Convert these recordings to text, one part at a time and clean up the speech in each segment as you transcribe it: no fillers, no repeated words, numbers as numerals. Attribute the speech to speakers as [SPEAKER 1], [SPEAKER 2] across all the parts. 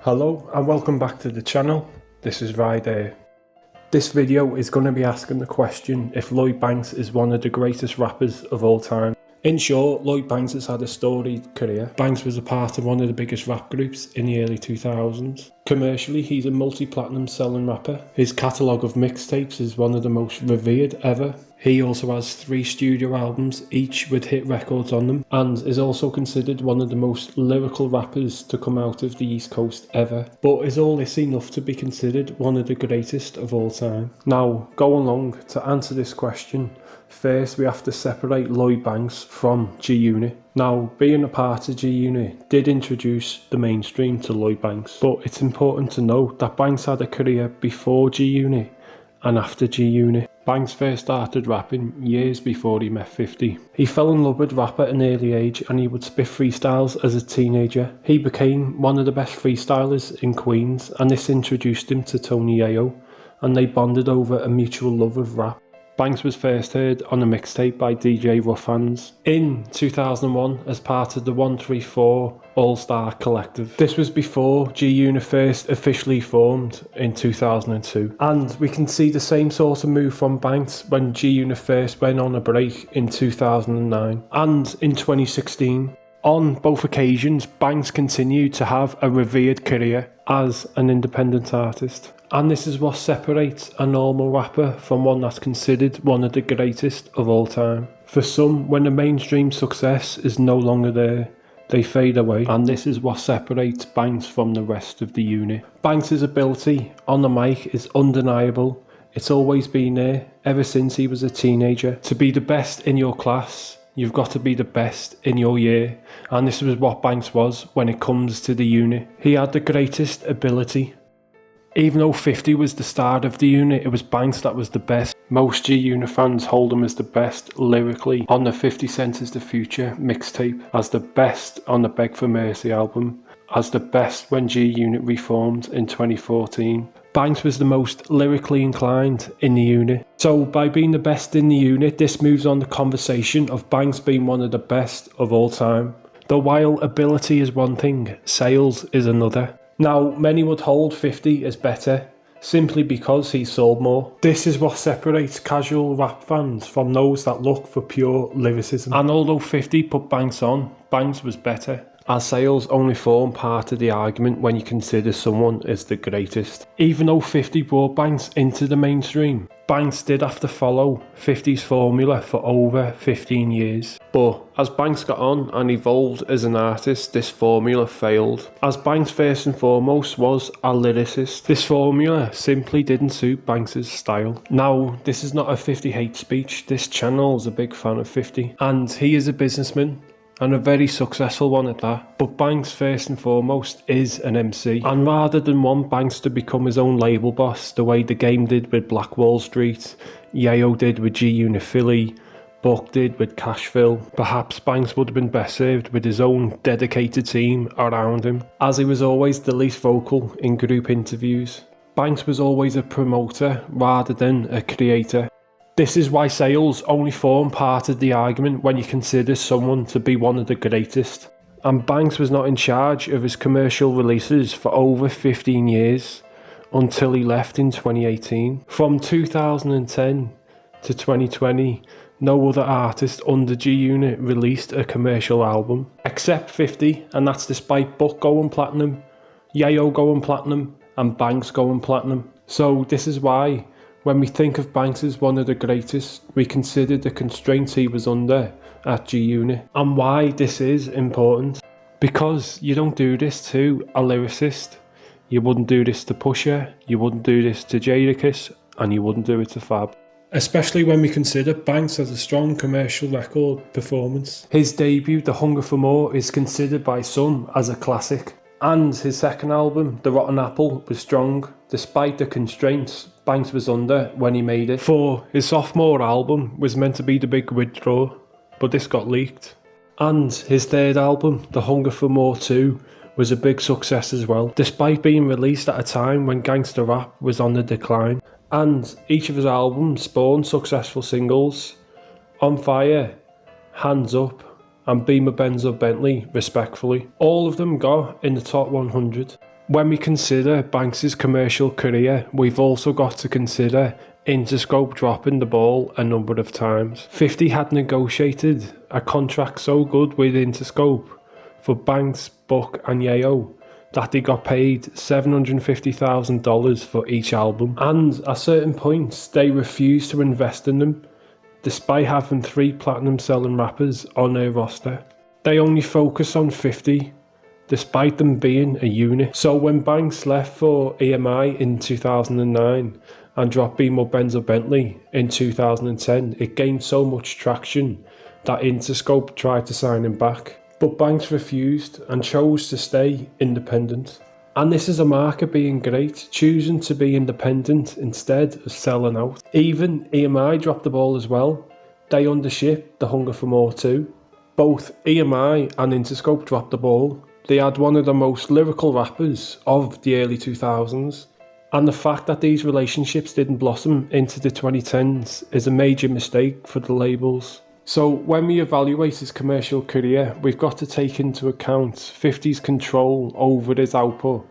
[SPEAKER 1] Hello and welcome back to the channel. This is Ryder. This video is going to be asking the question if Lloyd Banks is one of the greatest rappers of all time. In short, Lloyd Banks has had a storied career. Banks was a part of one of the biggest rap groups in the early 2000s. Commercially, he's a multi-platinum selling rapper. His catalogue of mixtapes is one of the most revered ever. He also has 3 studio albums, each with hit records on them, and is also considered one of the most lyrical rappers to come out of the East Coast ever. But is all this enough to be considered one of the greatest of all time? Now, going along to answer this question, first we have to separate Lloyd Banks from G-Unit. Now, being a part of G-Unit did introduce the mainstream to Lloyd Banks, but it's important to note that Banks had a career before G-Unit and after G-Unit. Banks first started rapping years before he met 50. He fell in love with rap at an early age and he would spit freestyles as a teenager. He became one of the best freestylers in Queens, and this introduced him to Tony Yayo, and they bonded over a mutual love of rap. Banks was first heard on a mixtape by DJ Rough Hands in 2001 as part of the 134 All-Star Collective. This was before G-Unit first officially formed in 2002. And we can see the same sort of move from Banks when G-Unit first went on a break in 2009 and in 2016. On both occasions, Banks continued to have a revered career as an independent artist. And this is what separates a normal rapper from one that's considered one of the greatest of all time. For some, when the mainstream success is no longer there, they fade away, and this is what separates Banks from the rest of the unit. Banks' ability on the mic is undeniable. It's always been there, ever since he was a teenager. To be the best in your class, you've got to be the best in your year, and this was what Banks was when it comes to the unit. He had the greatest ability. Even though 50 was the start of the unit, it was Banks that was the best. Most G-Unit fans hold him as the best lyrically on the 50 Cent Is the Future mixtape, as the best on the Beg for Mercy album, as the best when G-Unit reformed in 2014. Banks was the most lyrically inclined in the unit. So by being the best in the unit, this moves on the conversation of Banks being one of the best of all time. Though while ability is one thing, sales is another. Now, many would hold 50 as better, simply because he sold more. This is what separates casual rap fans from those that look for pure lyricism. And although 50 put Banks on, Banks was better, as sales only form part of the argument when you consider someone as the greatest. Even though 50 brought Banks into the mainstream, Banks did have to follow 50's formula for over 15 years. But as Banks got on and evolved as an artist, this formula failed. As Banks first and foremost was a lyricist, this formula simply didn't suit Banks' style. Now, this is not a 50 hate speech. This channel is a big fan of 50, and he is a businessman, and a very successful one at that. But Banks first and foremost is an MC, and rather than want Banks to become his own label boss the way The Game did with Black Wall Street, Yayo did with G-Unit Philly, Buck did with Cashville, perhaps Banks would have been best served with his own dedicated team around him, as he was always the least vocal in group interviews. Banks was always a promoter rather than a creator. This is why sales only form part of the argument when you consider someone to be one of the greatest. And Banks was not in charge of his commercial releases for over 15 years, until he left in 2018. From 2010 to 2020, no other artist under G-Unit released a commercial album, except 50, and that's despite Buck going platinum, Yayo going platinum, and Banks going platinum. So this is why, when we think of Banks as one of the greatest, we consider the constraints he was under at G-Unit. And why this is important. Because you don't do this to a lyricist. You wouldn't do this to Pusha, you wouldn't do this to Jadakiss, and you wouldn't do it to Fab. Especially when we consider Banks as a strong commercial record performance. His debut, The Hunger for More, is considered by some as a classic. And his second album, The Rotten Apple, was strong, despite the constraints Banks was under when he made it. For his sophomore album was meant to be the big withdraw, but this got leaked. And his third album, The Hunger for More 2, was a big success as well, despite being released at a time when gangster rap was on the decline. And each of his albums spawned successful singles: On Fire, Hands Up, and Beamer Benz or Bentley, respectfully. All of them got in the top 100. When we consider Banks' commercial career, we've also got to consider Interscope dropping the ball a number of times. 50 had negotiated a contract so good with Interscope for Banks, Buck and Yayo that they got paid $750,000 for each album, and at certain points they refused to invest in them despite having 3 platinum selling rappers on their roster. They only focus on 50 despite them being a unit. So when Banks left for EMI in 2009 and dropped Be More Benz or Bentley in 2010, it gained so much traction that Interscope tried to sign him back. But Banks refused and chose to stay independent. And this is a mark of being great, choosing to be independent instead of selling out. Even EMI dropped the ball as well. They undershipped The Hunger for More too. Both EMI and Interscope dropped the ball. They had one of the most lyrical rappers of the early 2000s. And the fact that these relationships didn't blossom into the 2010s is a major mistake for the labels. So when we evaluate his commercial career, we've got to take into account 50's control over his output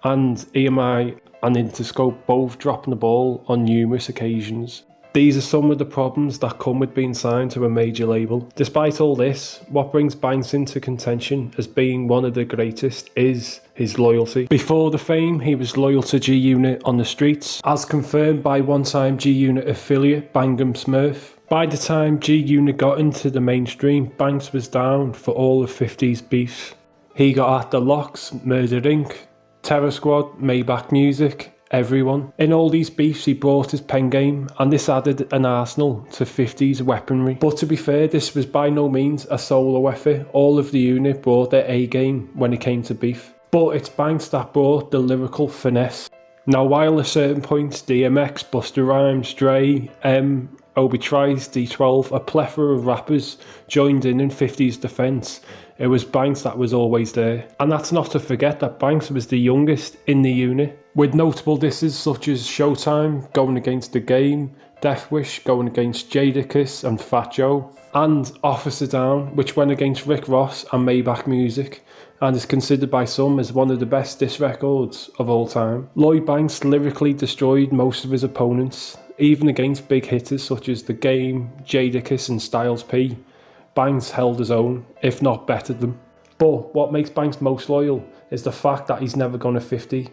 [SPEAKER 1] and EMI and Interscope both dropping the ball on numerous occasions. These are some of the problems that come with being signed to a major label. Despite all this, what brings Banks into contention as being one of the greatest is his loyalty. Before the fame, he was loyal to G-Unit on the streets, as confirmed by one-time G-Unit affiliate Bangum Smurf. By the time G-Unit got into the mainstream, Banks was down for all of 50's beefs. He got at the Locks, Murder Inc., Terror Squad, Makemusic, everyone. In all these beefs he brought his pen game, and this added an arsenal to 50's weaponry. But to be fair, this was by no means a solo effort. All of the unit brought their A game when it came to beef. But it's Banks that brought the lyrical finesse. Now while at certain points DMX, Busta Rhymes, Dre, Obi Trice, D12, a plethora of rappers joined in 50's defence, it was Banks that was always there. And that's not to forget that Banks was the youngest in the unit, with notable disses such as Showtime going against The Game, Death Wish going against Jadakiss and Fat Joe, and Officer Down, which went against Rick Ross and Maybach Music, and is considered by some as one of the best diss records of all time. Lloyd Banks lyrically destroyed most of his opponents, even against big hitters such as The Game, Jadakiss and Styles P. Banks held his own, if not bettered them. But what makes Banks most loyal is the fact that he's never gone to 50,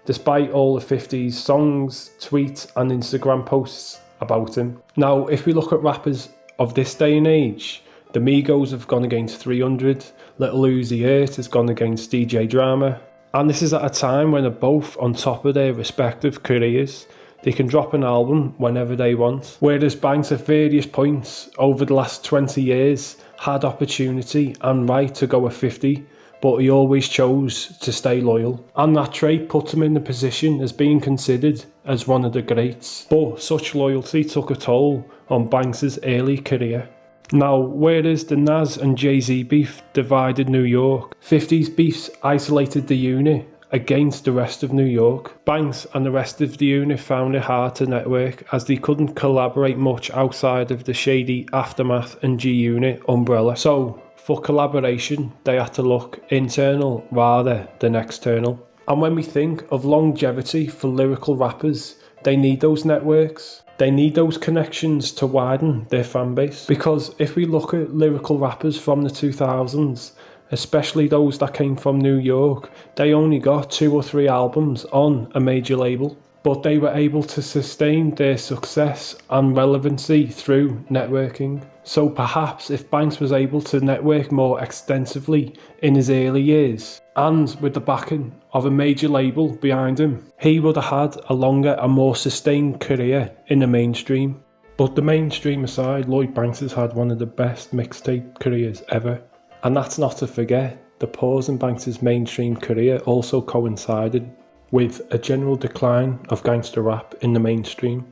[SPEAKER 1] despite all of 50's songs, tweets and Instagram posts about him. Now, if we look at rappers of this day and age, the Migos have gone against 300, Lil Uzi Vert has gone against DJ Drama, and this is at a time when they're both on top of their respective careers. They can drop an album whenever they want, whereas Banks at various points over the last 20 years had opportunity and right to go at 50, but he always chose to stay loyal. And that trait puts him in the position as being considered as one of the greats. But such loyalty took a toll on Banks' early career. Now, whereas the Nas and Jay-Z beef divided New York, 50's beefs isolated the unit against the rest of New York. Banks and the rest of the unit found it hard to network as they couldn't collaborate much outside of the shady Aftermath and G-Unit umbrella. So, for collaboration, they had to look internal rather than external. And when we think of longevity for lyrical rappers, they need those networks. They need those connections to widen their fan base. Because if we look at lyrical rappers from the 2000s, especially those that came from New York, they only got 2 or 3 albums on a major label, but they were able to sustain their success and relevancy through networking. So perhaps if Banks was able to network more extensively in his early years, and with the backing of a major label behind him, he would have had a longer and more sustained career in the mainstream. But the mainstream aside, Lloyd Banks has had one of the best mixtape careers ever. And that's not to forget, the pause in Banks' mainstream career also coincided with a general decline of gangster rap in the mainstream.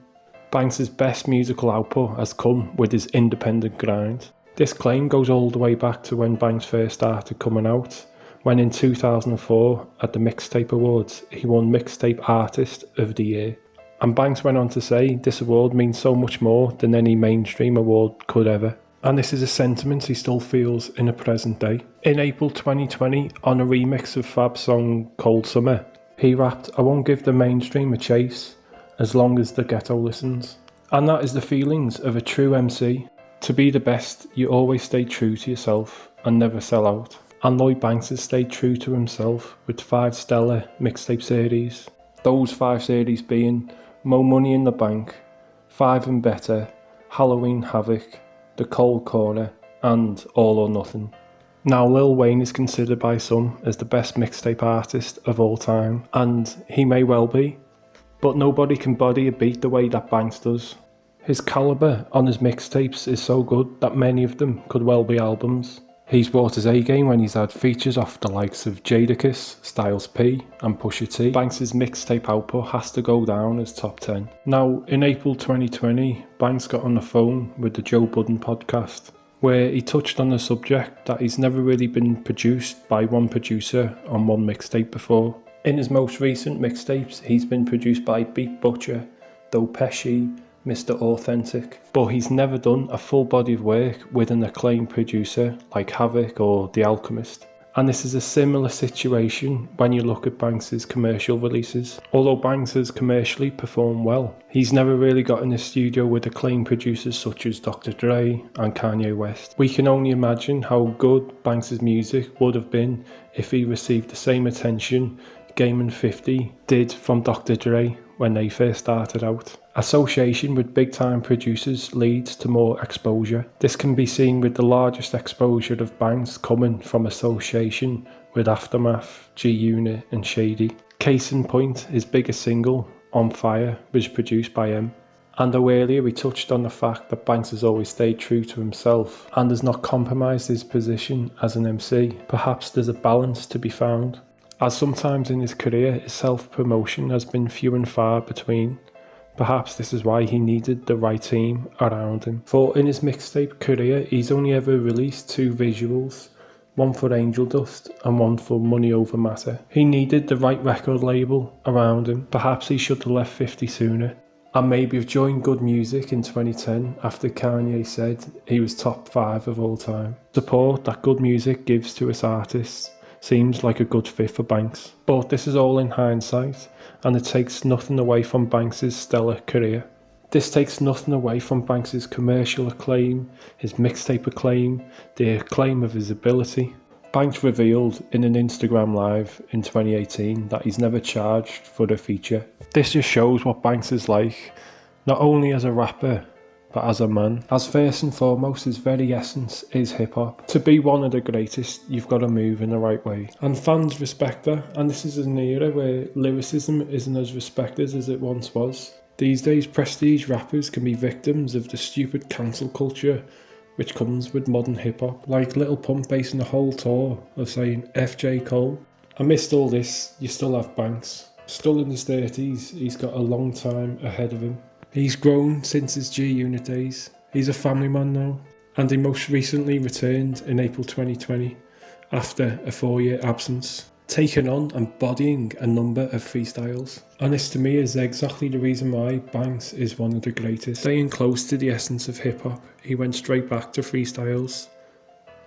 [SPEAKER 1] Banks' best musical output has come with his independent grind. This claim goes all the way back to when Banks first started coming out, when in 2004 at the Mixtape Awards he won Mixtape Artist of the Year. And Banks went on to say this award means so much more than any mainstream award could ever. and this is a sentiment he still feels in the present day. In April 2020, on a remix of Fab's song Cold Summer, he rapped, "I won't give the mainstream a chase, as long as the ghetto listens." And that is the feelings of a true MC. To be the best, you always stay true to yourself and never sell out. And Lloyd Banks has stayed true to himself with 5 stellar mixtape series. Those 5 series being Mo Money in the Bank, 5 and Better, Halloween Havoc, The Cold Corner, and All or Nothing. Now, Lil Wayne is considered by some as the best mixtape artist of all time, and he may well be, but nobody can body a beat the way that Banks does. His calibre on his mixtapes is so good that many of them could well be albums. He's brought his A-game when he's had features off the likes of Jadakiss, Styles P and Pusha T. Banks' mixtape output has to go down as top 10. Now, in April 2020, Banks got on the phone with the Joe Budden podcast, where he touched on the subject that he's never really been produced by one producer on one mixtape before. In his most recent mixtapes, he's been produced by Beat Butcher, Doe Pesci, Mr. Authentic, but he's never done a full body of work with an acclaimed producer like Havoc or The Alchemist. And this is a similar situation when you look at Banks' commercial releases. Although Banks has commercially performed well, he's never really got in the studio with acclaimed producers such as Dr. Dre and Kanye West. We can only imagine how good Banks' music would have been if he received the same attention Game and 50 did from Dr. Dre when they first started out. Association with big time producers leads to more exposure. This can be seen with the largest exposure of Banks coming from association with Aftermath, G-Unit and Shady. Case in point, his biggest single, On Fire, was produced by him. And though earlier we touched on the fact that Banks has always stayed true to himself and has not compromised his position as an MC, perhaps there's a balance to be found, as sometimes in his career his self-promotion has been few and far between. Perhaps this is why he needed the right team around him. For in his mixtape career, he's only ever released 2 visuals, one for Angel Dust and one for Money Over Matter. He needed the right record label around him. Perhaps he should have left 50 sooner, and maybe have joined Good Music in 2010 after Kanye said he was top 5 of all time. Support that Good Music gives to its artists seems like a good fit for Banks. But this is all in hindsight, and it takes nothing away from Banks' stellar career. This takes nothing away from Banks' commercial acclaim, his mixtape acclaim, the acclaim of his ability. Banks revealed in an Instagram live in 2018 that he's never charged for a feature. This just shows what Banks is like, not only as a rapper, but as a man. As first and foremost, his very essence is hip-hop. To be one of the greatest, you've got to move in the right way. And fans respect that, and this is an era where lyricism isn't as respected as it once was. These days, prestige rappers can be victims of the stupid cancel culture which comes with modern hip-hop, like Lil Pump basing the whole tour of saying F.J. Cole. Amidst all this, you still have Banks. Still in his 30s, he's got a long time ahead of him. He's grown since his G-Unit days. He's a family man now, and he most recently returned in April 2020 after a 4-year absence, taking on and bodying a number of freestyles. And this to me is exactly the reason why Banks is one of the greatest. Staying close to the essence of hip-hop, he went straight back to freestyles,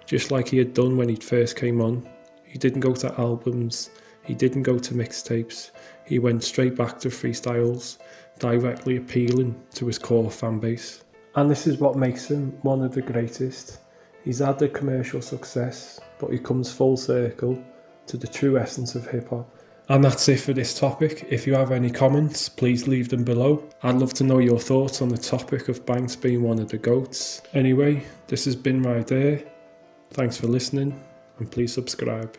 [SPEAKER 1] just like he had done when he first came on. He didn't go to albums, he didn't go to mixtapes, he went straight back to freestyles, directly appealing to his core fan base. And this is what makes him one of the greatest. He's had the commercial success, but he comes full circle to the true essence of hip-hop. And that's it for this topic. If you have any comments, please leave them below. I'd love to know your thoughts on the topic of Banks being one of the GOATs. Anyway, this has been right there. Thanks for listening, and please subscribe.